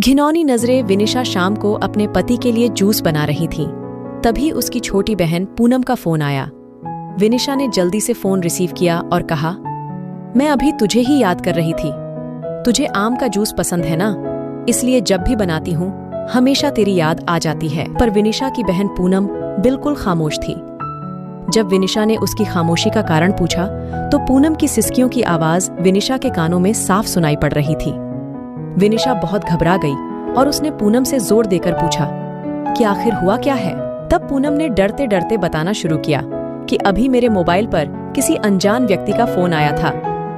घिनौनी नजरें विनिशा शाम को अपने पति के लिए जूस बना रही थीं। तभी उसकी छोटी बहन पूनम का फोन आया। विनिशा ने जल्दी से फोन रिसीव किया और कहा, मैं अभी तुझे ही याद कर रही थी। तुझे आम का जूस पसंद है ना, इसलिए जब भी बनाती हूँ हमेशा तेरी याद आ जाती है। पर विनिशा की बहन पूनम बिल्कुल खामोश थी। जब विनिशा ने उसकी खामोशी का कारण पूछा तो पूनम की सिसकियों की आवाज विनिशा के कानों में साफ सुनाई पड़ रही थी। विनिशा बहुत घबरा गई और उसने पूनम से जोर देकर पूछा कि आखिर हुआ क्या है। तब पूनम ने डरते डरते बताना शुरू किया कि अभी मेरे मोबाइल पर किसी अनजान व्यक्ति का फोन आया था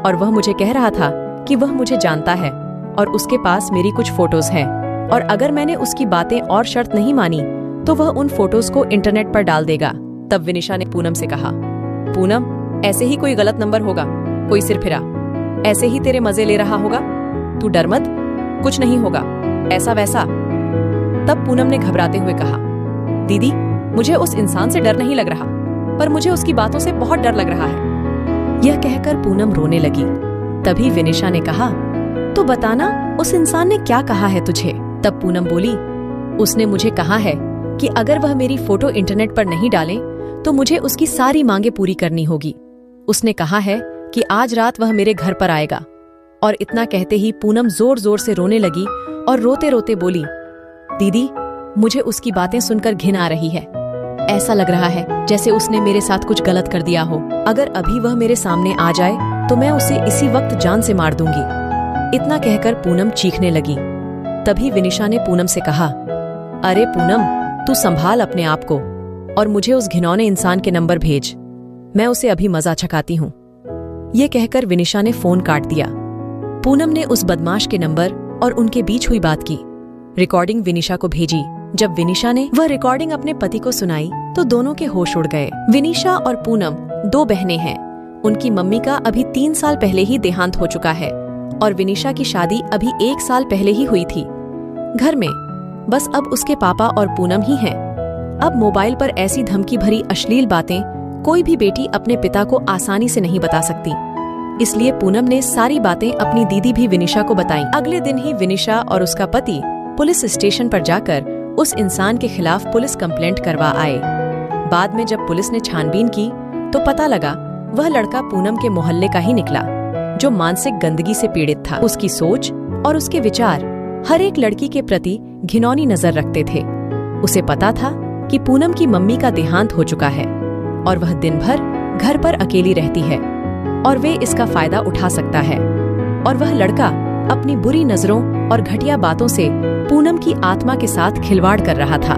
और वह मुझे कह रहा था कि वह मुझे जानता है और उसके पास मेरी कुछ फोटोज हैं और अगर मैंने उसकी बातें और शर्त नहीं मानी तो वह उन फोटोज को इंटरनेट पर डाल देगा। तब विनिशा ने पूनम से कहा, पूनम, ऐसे ही कोई गलत नंबर होगा, कोई सिरफिरा ऐसे ही तेरे मजे ले रहा होगा, तू डर मत, कुछ नहीं होगा ऐसा वैसा। तब पूनम ने घबराते हुए कहा, दीदी, मुझे उस इंसान से डर नहीं लग रहा, पर मुझे उसकी बातों से बहुत डर लग रहा है। यह कहकर पूनम रोने लगी। तभी विनिशा ने कहा, तो बताना उस इंसान ने क्या कहा है तुझे। तब पूनम बोली, उसने मुझे कहा है कि अगर वह मेरी फोटो इंटरनेट पर नहीं डाले तो मुझे उसकी सारी मांगे पूरी करनी होगी। उसने कहा है कि आज रात वह मेरे घर पर आएगा। और इतना कहते ही पूनम जोर जोर से रोने लगी और रोते रोते बोली, दीदी, मुझे उसकी बातें सुनकर घिन आ रही है। ऐसा लग रहा है जैसे उसने मेरे साथ कुछ गलत कर दिया हो। अगर अभी वह मेरे सामने आ जाए तो मैं उसे इसी वक्त जान से मार दूंगी। इतना कहकर पूनम चीखने लगी। तभी विनिशा ने पूनम से कहा, अरे पूनम, तू संभाल अपने आप को और मुझे उस घिनौने इंसान के नंबर भेज, मैं उसे अभी मजा चखाती हूँ। ये कहकर विनिशा ने फोन काट दिया। पूनम ने उस बदमाश के नंबर और उनके बीच हुई बात की रिकॉर्डिंग विनिशा को भेजी। जब विनिशा ने वह रिकॉर्डिंग अपने पति को सुनाई तो दोनों के होश उड़ गए। विनिशा और पूनम दो बहनें हैं। उनकी मम्मी का अभी 3 साल पहले ही देहांत हो चुका है और विनिशा की शादी अभी 1 साल पहले ही हुई थी। घर में बस अब उसके पापा और पूनम ही हैं। अब मोबाइल पर ऐसी धमकी भरी अश्लील बातें कोई भी बेटी अपने पिता को आसानी से नहीं बता सकती, इसलिए पूनम ने सारी बातें अपनी दीदी भी विनिशा को बताईं। अगले दिन ही विनिशा और उसका पति पुलिस स्टेशन पर जाकर उस इंसान के खिलाफ पुलिस कंप्लेंट करवा आए। बाद में जब पुलिस ने छानबीन की तो पता लगा वह लड़का पूनम के मोहल्ले का ही निकला, जो मानसिक गंदगी से पीड़ित था। उसकी सोच और उसके विचार हर एक लड़की के प्रति घिनौनी नजर रखते थे। उसे पता था कि पूनम की मम्मी का देहांत हो चुका है और वह दिन भर घर पर अकेली रहती है और वे इसका फायदा उठा सकता है। और वह लड़का अपनी बुरी नजरों और घटिया बातों से पूनम की आत्मा के साथ खिलवाड़ कर रहा था।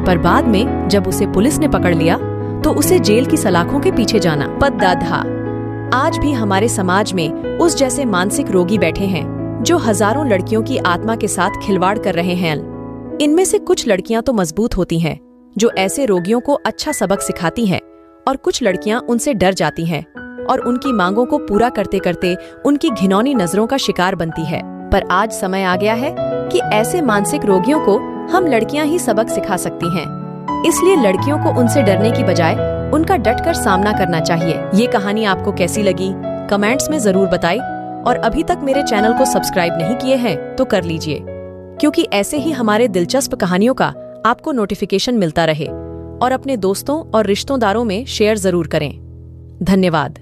पर बाद में जब उसे पुलिस ने पकड़ लिया तो उसे जेल की सलाखों के पीछे जाना पड़ा था। आज भी हमारे समाज में उस जैसे मानसिक रोगी बैठे हैं जो हजारों लड़कियों की आत्मा के साथ खिलवाड़ कर रहे हैं। इनमें से कुछ लड़कियां तो मजबूत होती हैं, जो ऐसे रोगियों को अच्छा सबक सिखाती हैं, और कुछ लड़कियां उनसे डर जाती हैं और उनकी मांगों को पूरा करते करते उनकी घिनौनी नजरों का शिकार बनती है। पर आज समय आ गया है कि ऐसे मानसिक रोगियों को हम लड़कियां ही सबक सिखा सकती हैं। इसलिए लड़कियों को उनसे डरने की बजाय उनका डटकर सामना करना चाहिए। ये कहानी आपको कैसी लगी कमेंट्स में जरूर बताइए और अभी तक मेरे चैनल को सब्सक्राइब नहीं किए हैं तो कर लीजिए, क्योंकि ऐसे ही हमारे दिलचस्प कहानियों का आपको नोटिफिकेशन मिलता रहे। और अपने दोस्तों और रिश्तेदारों में शेयर जरूर करें। धन्यवाद।